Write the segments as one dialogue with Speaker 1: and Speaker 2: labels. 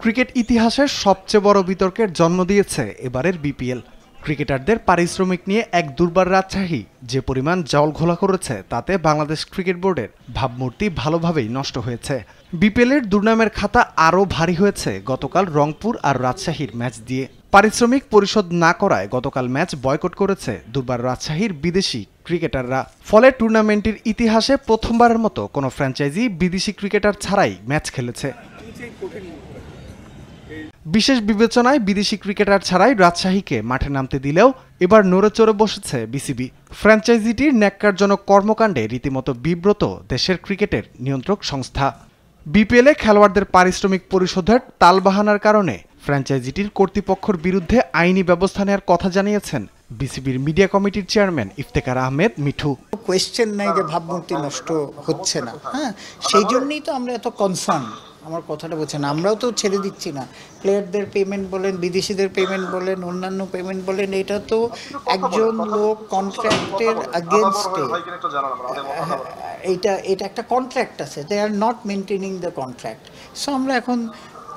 Speaker 1: Cricket ইতিহাসের সবচেয়ে বড় বিতর্কের জন্ম দিয়েছে এবারের বিপিএল। ক্রিকেটারদের পারিশ্রমিক নিয়ে এক দুর্বার রাজশাহী যে পরিমাণ জল ঘোলা করেছে তাতে বাংলাদেশ ক্রিকেট বোর্ডের ভাবমূর্তি ভালোভাবেই নষ্ট হয়েছে। বিপিএলের দুর্নামের খাতা আরও ভারী হয়েছে গতকাল রংপুর আর রাজশাহীর ম্যাচ দিয়ে। পারিশ্রমিক পরিশোধ না করায় গতকাল ম্যাচ বয়কট করেছে দুর্বার রাজশাহীর বিদেশি ক্রিকেটাররা। ফলে টুর্নামেন্টের ইতিহাসে প্রথমবারের মতো কোনো ফ্র্যাঞ্চাইজি বিদেশি ক্রিকেটার ছাড়াই ম্যাচ খেলেছে। বিশেষ বিবেচনায় বিদেশি ক্রিকেটার ছাড়াই রাজশাহীকে মাঠে নামতে দিলেও এবার নড়েচড়ে বসেছে বিসিবি। ফ্র্যাঞ্চাইজিটির ন্যাক্কারজনক কর্মকাণ্ডে রীতিমতো বিব্রত দেশের ক্রিকেটের নিয়ন্ত্রক সংস্থা। বিপিএলে খেলোয়াড়দের পারিশ্রমিক পরিশোধের তালবাহানার কারণে ফ্র্যাঞ্চাইজিটির কর্তৃপক্ষের বিরুদ্ধে আইনি ব্যবস্থা নেওয়ার কথা জানিয়েছেন বিসিবির মিডিয়া কমিটির চেয়ারম্যান ইফতেখার আহমেদ মিঠু।
Speaker 2: কোয়েশ্চেন নাই যে ভাবমূর্তি নষ্ট হচ্ছে না, সেই জন্যই তো আমরা এত কনসার্ন। আমার কথাটা বলছেন, আমরাও তো ছেড়ে দিচ্ছি না। প্লেয়ারদের পেমেন্ট বলেন, বিদেশিদের পেমেন্ট বলেন, অন্যান্য পেমেন্ট বলেন, এটা তো একজন লোক কন্ট্রাক্টের আগেনস্টে, এটা একটা কন্ট্রাক্ট আছে, they are not maintaining the contract. So আমরা এখন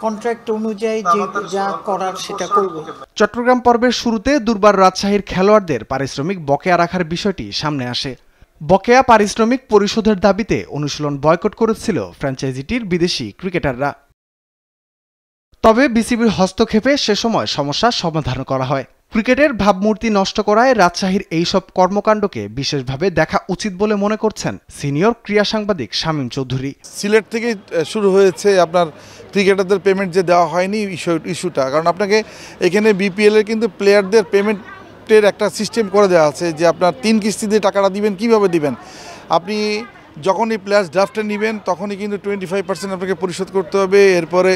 Speaker 2: কন্ট্রাক্ট অনুযায়ী যে যা করার সেটা করব।
Speaker 1: চট্টগ্রাম পর্বের শুরুতে দুর্বার রাজশাহীর খেলোয়াড়দের পারিশ্রমিক বকেয়া রাখার বিষয়টি সামনে আসে। বকেয়া পারিশ্রমিক পরিশোধের দাবিতে অনুশীলন বয়কট করেছিল ফ্র্যাঞ্চাইজিটির বিদেশি ক্রিকেটাররা। তবে বিসিবির হস্তক্ষেপে সে সময় সমস্যার সমাধান করা হয়। ক্রিকেটের ভাবমূর্তি নষ্ট করায় রাজশাহীর এইসব কর্মকাণ্ডকে বিশেষভাবে দেখা উচিত বলে মনে করছেন সিনিয়র ক্রীড়া সাংবাদিক শামীম চৌধুরী।
Speaker 3: সিলেট থেকে শুরু হয়েছে আপনার ক্রিকেটারদের পেমেন্ট যে দেওয়া হয়নি ইস্যুটা, কারণ আপনাকে এখানে বিপিএলের কিন্তু প্লেয়ারদের পেমেন্টের একটা সিস্টেম করে দেওয়া আছে যে আপনার 3 কিস্তিতে টাকাটা দিবেন। কিভাবে দিবেন? আপনি যখনই প্লেয়ার্স ড্রাফটে নেবেন তখনই কিন্তু 25% আপনাকে পরিশোধ করতে হবে। এরপরে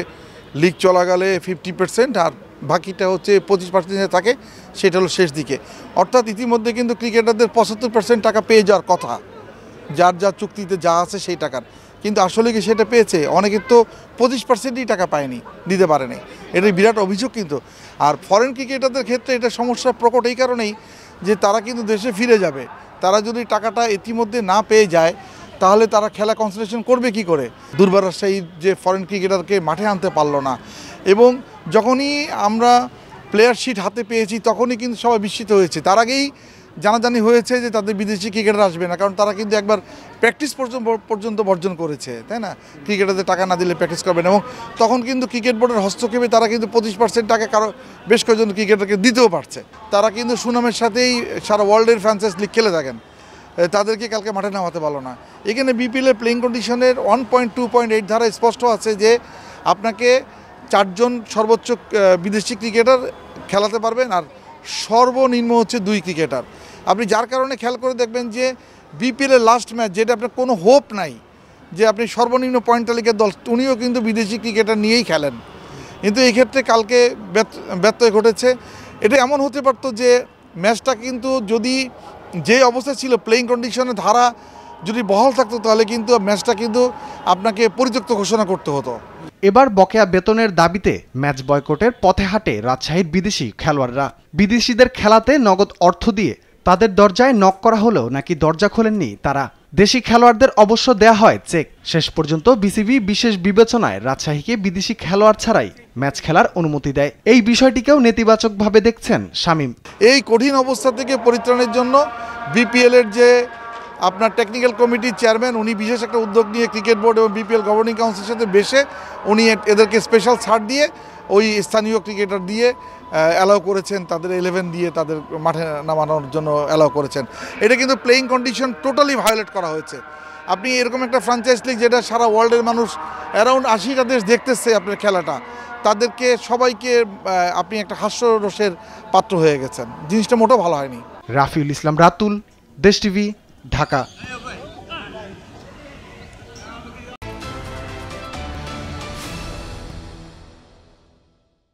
Speaker 3: লিগ চলাকালে 50%, আর বাকিটা হচ্ছে 25% থাকে, সেটা হলো শেষ দিকে। অর্থাৎ ইতিমধ্যে কিন্তু ক্রিকেটারদের 75% টাকা পেয়ে যাওয়ার কথা, যার যার চুক্তিতে যা আছে সেই টাকার। কিন্তু আসলে কি সেটা পেয়েছে? অনেকের তো 25%ই টাকা পায়নি, দিতে পারেনি। এটাই বিরাট অভিযোগ কিন্তু। আর ফরেন ক্রিকেটারদের ক্ষেত্রে এটা সমস্যা প্রকট এই কারণেই যে তারা কিন্তু দেশে ফিরে যাবে। তারা যদি টাকাটা ইতিমধ্যে না পেয়ে যায় তাহলে তারা খেলা কনসেন্ট্রেশন করবে কি করে? দুর্বার রাজশাহীর যে ফরেন ক্রিকেটারকে মাঠে আনতে পারলো না, এবং যখনই আমরা প্লেয়ার শিট হাতে পেয়েছি তখনই কিন্তু সবাই বিস্মিত হয়েছে। তার আগেই জানাজানি হয়েছে যে তাদের বিদেশি ক্রিকেটার আসবে না, কারণ তারা কিন্তু একবার প্র্যাকটিস পর্যন্ত বর্জন করেছে, তাই না? ক্রিকেটারদের টাকা না দিলে প্র্যাকটিস করবেন, এবং তখন কিন্তু ক্রিকেট বোর্ডের হস্তক্ষেপে তারা কিন্তু 25% টাকা কারো বেশ কয়েকজন ক্রিকেটারকে দিতেও পারছে। তারা কিন্তু সুনামের সাথেই সারা ওয়ার্ল্ডের ফ্র্যাঞ্চাইজ লিগ খেলে থাকেন, তাদেরকে কালকে মাঠে নামাতে পারলো না। এখানে বিপিএলের প্লেইং কন্ডিশনের 1.2.8 ধারা স্পষ্ট আছে যে আপনাকে 4 জন সর্বোচ্চ বিদেশি ক্রিকেটার খেলাতে পারবেন, আর সর্বনিম্ন হচ্ছে 2 ক্রিকেটার। আপনি যার কারণে খেয়াল করে দেখবেন যে বিপিএলের লাস্ট ম্যাচ, যেটা আপনার কোনো হোপ নাই যে আপনি সর্বনিম্ন পয়েন্ট তালিকার দল, উনিও কিন্তু বিদেশি ক্রিকেটার নিয়েই খেলেন। কিন্তু এই ক্ষেত্রে কালকে ব্যত্যয় ঘটেছে। এটা এমন হতে পারতো যে ম্যাচটা কিন্তু যদি যে অবস্থা ছিল, প্লেইং কন্ডিশনের ধারা যদি বহাল থাকতো, তাহলে কিন্তু ম্যাচটা কিন্তু আপনাকে পরিত্যক্ত ঘোষণা করতে হতো।
Speaker 1: এবার বকেয়া বেতনের দাবিতে ম্যাচ বয়কটের পথে হাঁটে রাজশাহীর বিদেশি খেলোয়াড়রা। বিদেশিদের খেলাতে নগদ অর্থ দিয়ে তাদের দরজায় নক করা হলেও নাকি দরজা খোলেননি তারা। দেশি খেলোয়াড়দের অবশ্য দেয়া হয় চেক। শেষ পর্যন্ত বিসিবি বিশেষ বিবেচনায় রাজশাহীকে বিদেশি খেলোয়াড় ছাড়াই ম্যাচ খেলার অনুমতি দেয়। এই বিষয়টিকেও নেতিবাচকভাবে দেখছেন শামীম।
Speaker 3: এই কঠিন অবস্থা থেকে পরিত্রাণের জন্য বিপিএলের যে আপনার টেকনিক্যাল কমিটির চেয়ারম্যান, উনি বিশেষ একটা উদ্যোগ নিয়ে ক্রিকেট বোর্ড এবং বিপিএল গভর্নিং কাউন্সিলের সাথে বসে উনি এদেরকে স্পেশাল ছাড় দিয়ে ওই স্থানীয় ক্রিকেটার দিয়ে অ্যালাউ করেছেন, তাদের 11 দিয়ে তাদের মাঠে নামানোর জন্য অ্যালাউ করেছেন। এটা কিন্তু প্লেইং কন্ডিশন টোটালি ভায়োলেট করা হয়েছে। আপনি এরকম একটা ফ্র্যাঞ্চাইজ লিগ, যেটা সারা ওয়ার্ল্ডের মানুষ অ্যারাউন্ড 80টা দেশ দেখতেছে আপনার খেলাটা, তাদেরকে সবাইকে আপনি একটা হাস্যরসের পাত্র হয়ে গেছেন। জিনিসটা মোটেও ভালো হয়নি।
Speaker 1: রাফিউল ইসলাম রাতুল, দেশ টিভি, ঢাকা।